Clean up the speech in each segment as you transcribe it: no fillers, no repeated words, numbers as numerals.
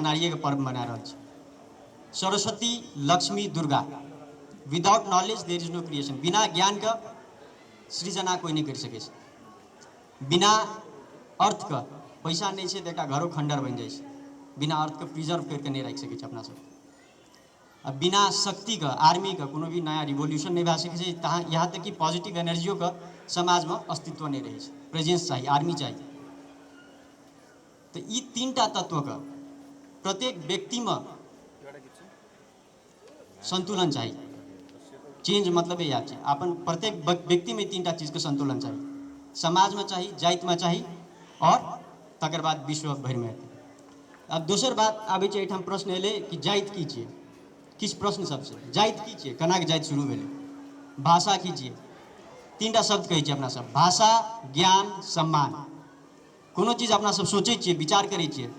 नारिये के पर्व मना रहा छी। Saraswati, Lakshmi, Durga, without knowledge there is no creation. बिना ज्ञान का सृजना कोई नहीं कर सके। बिना अर्थ का पैसा नहीं है तो एक घरों खंडर बन जाए। बिना अर्थ के प्रिजर्व करके नहीं रख सके अपना सब। अब बिना शक्ति का, आर्मी का कोनो भी नया रिवोल्यूशन नहीं भा सके। यहाँ तक कि पॉजिटिव एनर्जियों का समाज में अस्तित्व नहीं रहे। प्रेजेंस चाहिए, आर्मी चाहिए। तो ये तीनटा तत्व का प्रत्येक व्यक्ति में संतुलन चाहिए। चेंज मतलब ये याद चाहिए अपन प्रत्येक व्यक्ति में तीनटा चीज का संतुलन चाहिए। समाज में चाहिए, जाति में चाहिए और तकर बाद विश्व भर में। अब दोसर बात आबे छै एठाम प्रश्न एले कि जाति की छियै। किस प्रश्न सबसे जाति की छियै, केना के जाति शुरू भेलै, भाषा की छियै। तीनटा शब्द कहै छियै अपना सब, भाषा, ज्ञान, सम्मान। कोनो चीज अपना सब सोचै छियै, विचार करै छियै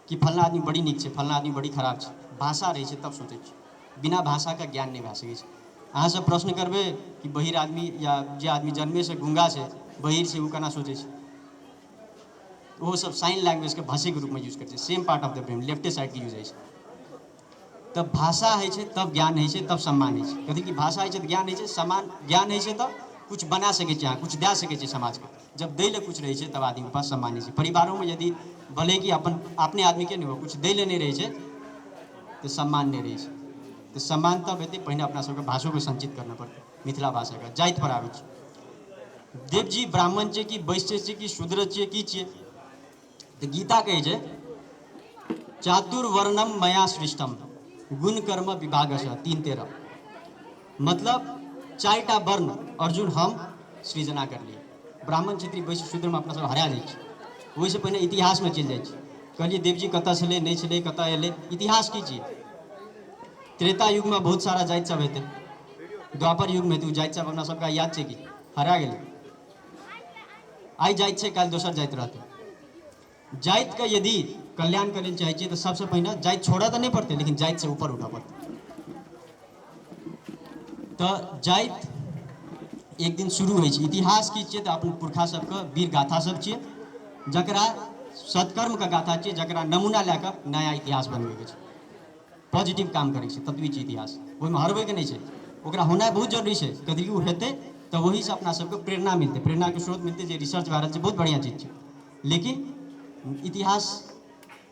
कि फलना आदमी बड़ी नीक छै, फलना आदमी बड़ी खराब छै। भाषा रहे छै तब सोचै छियै। बिना भाषा का ज्ञान नहीं भए सकै छै। अहाँ सब प्रश्न करबै कि बहिर आदमी या जे आदमी जन्मे से गूंगा छै, बहिर से वो केना सोचै छै। वो सब साइन लैंग्वेज के भाषा के रूप में यूज करते हैं। Same part of the brain लेफ्टे साइड के यूज है। तब भाषा है तब ज्ञान है, तब सम्मान है। कथी कि भाषा है तो ज्ञान है, सम्मान ज्ञान है तो कुछ बना सके, कुछ दे सके समाज को। जब दै ले कुछ रहे छै तब आदमी के पास सम्मान है। परिवारों में यदि भले कि अपन अपने आदमी के नहीं हो कुछ दै ले नहीं रहे छै तो सम्मान नहीं रहे छै। तो सम्मान तब हेतै पहिने अपना सबके भाषो को संचित करना पड़तै। मिथिला भाषा का जाति पर आबै छै। देवजी ब्राह्मण छै कि वैश्य छै कि शूद्र छै कि छियै। तो गीता कहे छै चातुर्वर्णम मया सृष्टम गुण कर्म विभागश 3:13। मतलब 4टा वर्ण अर्जुन हम सृजना कर लिए। ब्राह्मण क्षत्रिय वैश्य शूद्र में अपना सब हरा जाइ छै। ओहिसँ पहिने इतिहास में चलि जाइ छै। कहलिए देवजी कतऽ छलै नहीं छलै, कतऽ एलै, इतिहास की छियै। त्रेता युग में बहुत सारा जाति सब हेतै, द्वापर युग में तो जाति सब अपना सबका याद छै कि हरा गेलै। आइ जाति छै काल्हि दोसर जाति रहतै। जाति का यदि कल्याण करे चाहे छियै तो सबसे पहिने जाति छोड़ा तो नहीं पड़ते, लेकिन जाति से ऊपर उठा पड़ते। तो जाति एक दिन शुरू होइ छै। इतिहास की छियै तो अपन पुरखा सबके वीर गाथा सब छियै, जकरा सत्कर्म का गाथा छियै, जकरा नमूना लेकर नया इतिहास बनबै के छै। पॉजिटिव काम करै छै तब भी छै इतिहास। ओहिमे हरबै के नहीं छै, ओकरा होना बहुत जरूरी छै। कथी कि हेतै तो वही से अपना सबके प्रेरणा मिलते, प्रेरणा के स्रोत मिलते। जे रिसर्च भए रहल छै बहुत बढ़िया चीज छै। लेकिन इतिहास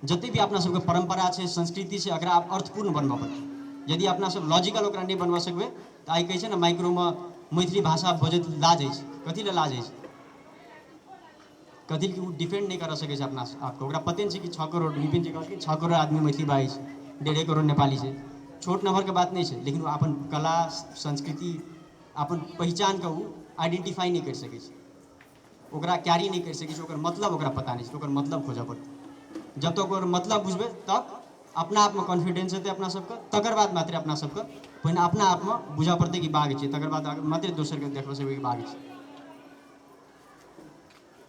जते भी अपना सबके परंपरा छै, संस्कृति छै, एकरा अर्थपूर्ण बनबऽ पड़तै। यदि अपना सब लॉजिकल ओकरा नहीं बनबऽ सकबै तो आइ कहै छै ने माइक्रो में मैथिली भाषा बजैत लाज अछि। कथी ले लाज अछि, कथी कि वो डिफेंड नहीं कर सके अपना आपको। ओकरा पते नहीं कि 6 करोड़ निपिन जी कहलखिन 6 करोड़ आदमी मैथिली बाजै छै, 1.5 करोड़ नेपाली छै। छोट नंबर के बात नहीं है, लेकिन वो अपन कला संस्कृति अपन पहचान के वो आइडेंटिफाई नहीं कर सके, ओकरा कैरी नहीं कर सके। ओकर मतलब ओकरा पता नहीं, ओकर मतलब खोजऽ पड़तै। जब तक ओकर मतलब बुझबै तब अपना आप में कॉन्फिडेंस हेतै अपना सबके। तकर बाद मात्र अपना सबके पहिने अपना आप में बुझऽ पड़तै कि बाघ छै, तकर बाद मात्र दोसर के देखबऽ सकबै कि बाघ छै।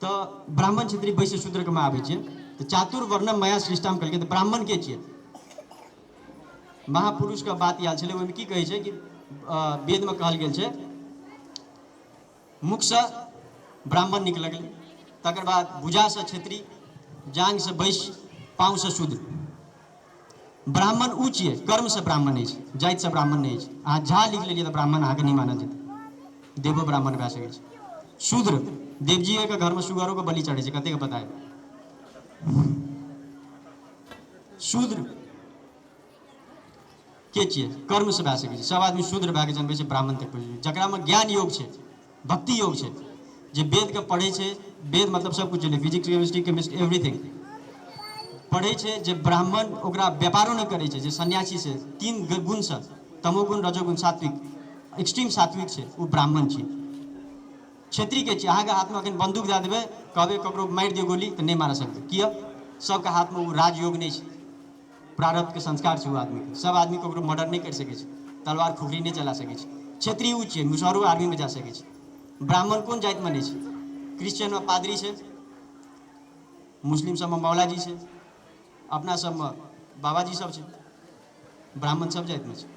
तो ब्राह्मण क्षत्रिय वैश्य शूद्र के में आबै छियै। तो चातुर्वर्णम मया सृष्टम कहलकै। तो ब्राह्मण के छियै, महापुरुष का बात याद छलै। ओहिमे की कहै छै कि वेद में कहल गेल छै मुख से ब्राह्मण निकल गेलै, तकर बाद भुजा से क्षत्रिय, जांग से वैश्य, पाँव से शूद्र। ब्राह्मण ऊ छियै, कर्म से ब्राह्मण नहीं छै, जाति से ब्राह्मण नहीं छै। अहाँ झा लिख लेलियै तो ब्राह्मण अहाँके नहीं मानल जेतै, देवो ब्राह्मण भए सकै छै। शूद्र देवजी के घर में सुगरों को बलि चढ़े छै, कते के पता है। शूद्र के छियै, कर्म से भए सकै छै। सब आदमी शूद्र भए के जन्मै छै, ब्राह्मण तक पहुँचे। जकरा में ज्ञान योग छै, भक्ति योग छै, जे वेद के पढ़ै छै। वेद मतलब सब कुछ है, फिजिक्स केमिस्ट्री केमिस्ट्री एवरीथिंग पढ़ै छै। जे ब्राह्मण ओकरा व्यापारो नहीं करे छै। जे सन्यासी से 3 गुण से तमोगुण रजोगुण सात्विक, एक्सट्रीम सात्विक छै, वो ब्राह्मण छै। क्षत्रिय के छियै, अहाँके हाथ में अखन बंदूक दे देबै, कहबै ककरो मारि दियौ गोली तो नहीं मार सकते। किया, सबके हाथ में वो राजयोग नहीं छै, प्रारब्ध के संस्कार छै। वो आदमी के सब आदमी ककरो मर्डर नहीं कर सकै छै, तलवार खुखरी नहीं चला सकै छै। क्षत्रिय ऊ छियै, मुसहरो आर्मी में जा सकै छै। ब्राह्मण कोन जाति में नहीं छै, क्रिश्चियन में पादरी छै, मुस्लिम सब में मौलाजी छै, अपना सब में बाबाजी सब छै। ब्राह्मण सब जाति में छै,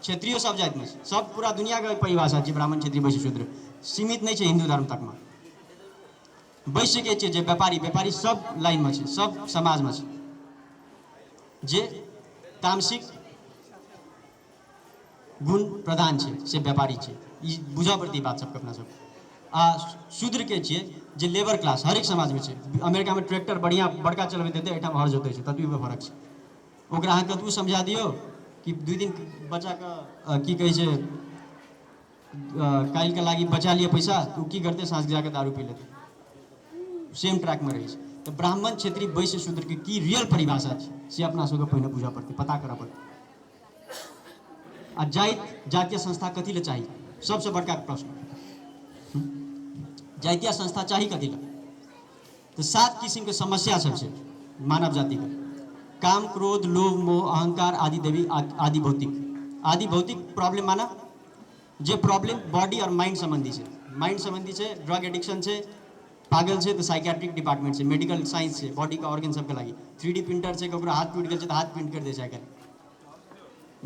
क्षत्रियो सब जाति में छै। सब पूरा दुनिया के परिभाषा छै ब्राह्मण क्षत्रिय वैश्य शूद्र, सीमित नहीं छै हिंदू धर्म तक में। वैश्य के छियै जे व्यापारी, व्यापारी सब लाइन में छै, सब समाज में छै। जे तामसिक गुण प्रधान छै से व्यापारी छै। ई बुझऽ पड़तै बात सबके अपना सब। आ शूद्र के छियै जे लेबर क्लास हरेक समाज में छै। अमेरिका में ट्रैक्टर बढ़िया बड़का चलबैत हेतै, एहिठाम हर जोतै छै, ततबी फर्क छै। ओकरा अहाँ कतबो समझा दियौ कि 2 दिन बच्चाके की कहै छै काल्हिके लागि बचा लिअ पैसा, तऽ ओ की करतै साँझ जाके दारू पी लेतै। सेम ट्रैक में रहै छै। तऽ ब्राह्मण क्षेत्रीय वैश्य शूद्रके की रियल परिभाषा छै से अपना सबके पहिने बुझऽ पड़तै, पता करऽ पड़तै। आ जातीय संस्था कथी लए चाही, सबसे बड़का प्रश्न। जातीय संस्था चाही कथी लए? तो 7 किस्म के समस्या सब छै मानव जाति के। काम, क्रोध, लोभ, मोह, अहंकार, आदि दैवी, आदि भौतिक। आदि भौतिक प्रॉब्लम माना जे प्रॉब्लम बॉडी और माइंड संबंधी छै। माइंड संबंधी छै, ड्रग एडिक्शन छै, पागल छै तऽ साइकेट्रिक डिपार्टमेंट छै, मेडिकल साइंस छै, बॉडी का ऑर्गन सबके लागि। 3D प्रिंटर छै, ककरो हाथ टूटि गेल छै तऽ हाथ प्रिंट कर दै छै आइकाल्हि।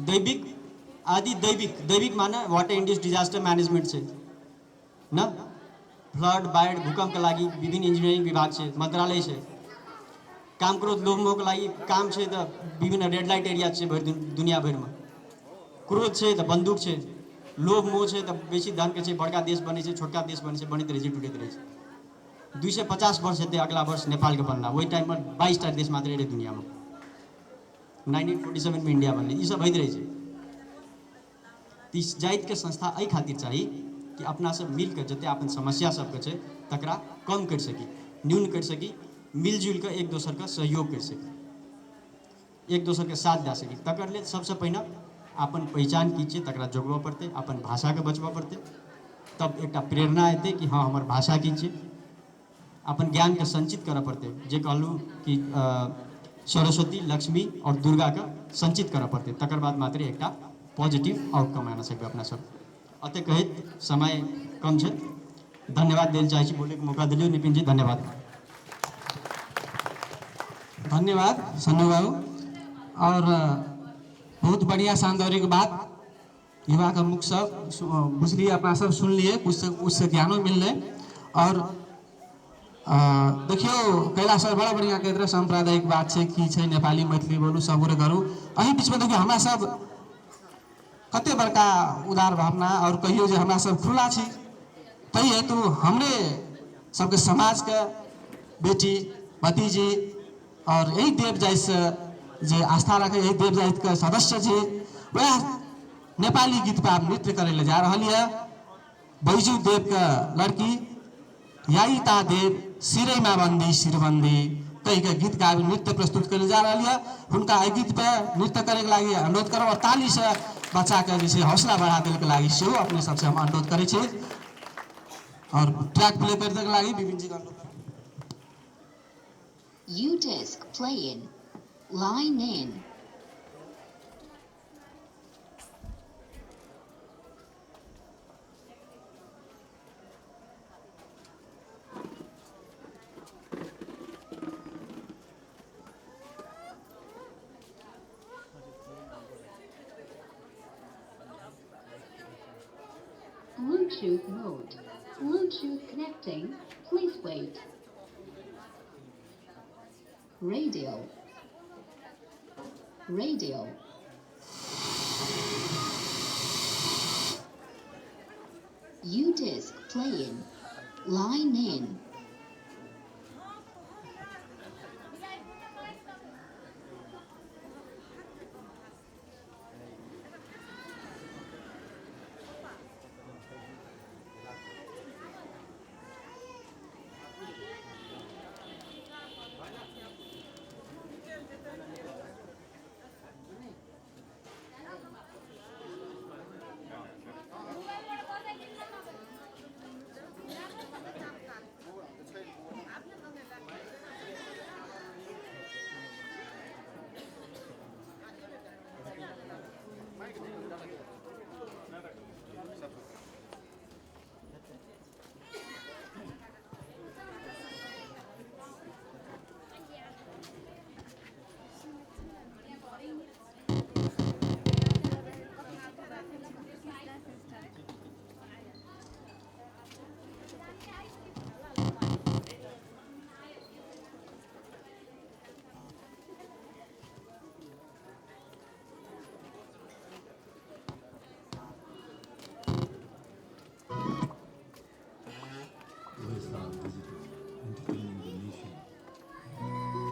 दैविक, आदि दैविक, दैविक माने वाटर इंड्यूस्ड डिजास्टर मैनेजमेंट छै ना, फ्लड, बाढ़ि, भूकंप के लागि विभिन्न इंजीनियरिंग विभाग छै, मंत्रालय छै। काम, क्रोध, लोभ, मोह के लागि काम छै तऽ विभिन्न रेड लाइट एरिया छै भरि दुनिया भरि में। क्रोध छै तऽ बंदूक छै, लोभ मोह छै तऽ बेसी धन के छै, बड़का देश बनै छै, छोटका देश बनै छै, बनैत रहै छै, टूटैत रहै छै। 250 वर्ष हेतै अगला वर्ष नेपाल के बनला, ओहि टाइम में 22टा देश मात्र रहै दुनिया में। 1947 में इंडिया बनलै, ई सब होइत रहै छै। जाति के संस्था एहि खातिर चाही कि अपना सब मिल के जते अपन समस्या सबके छै तकरा कम कर सकी, न्यून कर सकी, मिलजुल के एक दोसर के सहयोग कर सकी, एक दोसर के साथ दे सकी। तकर लेल सबसे पहिने अपन पहचान की छै तकरा जोगबऽ पड़तै, अपन भाषा के बचबऽ पड़तै। तब एकटा प्रेरणा एतै कि हाँ हमर भाषा की छै। अपन ज्ञान के संचित करऽ पड़तै, जे कहलूँ कि सरस्वती, लक्ष्मी और दुर्गा के संचित करऽ पड़तै, तकर बाद मात्र एकटा पॉजिटिव आउटकम आना सकबै अपना सब। अते कहैत समय कम छै, धन्यवाद देल चाहै छी, बोले के मौका दिलियो नितिन जी, धन्यवाद। धन्यवाद सन्नू बाबू। और बहुत बढ़िया शानदारी के बात युवा के मुख से बुझलिए, अपना सब सुनलिए, कुछ से ज्ञानो मिललै। और देखियो कैलाश सर बड़ा बढ़िया कहते रहे सांप्रदायिक बात छै, की छै, नेपाली मैथिली बोलू, सबगोरे करू। एही बीच में देखियो हमरा सब कते बड़का उदार भावना और कहियो जे हमरा सब खुला छी, तही हेतु हमरे सबके समाज के बेटी भतीजी और यही देव जाति से जे आस्था रखे, यही देव जाति के सदस्य छी, वह नेपाली गीत पर आब नृत्य करे ले जा रही है। बैजू देव के लड़की याई ता देव सिरे में बंदी सिरबंदी कही के गीत गाबी नृत्य प्रस्तुत करे जा रही है। हुनका एहि गीत पे नृत्य करे के लागि अनुरोध करब और ताली से बच्चा के जैसे हौसला बढ़ा देल के लागि सेहो अपने सबसे हम अनुरोध करे छी। और ट्रैक प्ले कर दे के लागि विपिन जी का अनुरोध करब। U-Disc playing. Line in. Bluetooth mode. Bluetooth connecting. Please wait. Radio. Radio. U-Disc playing. Line in.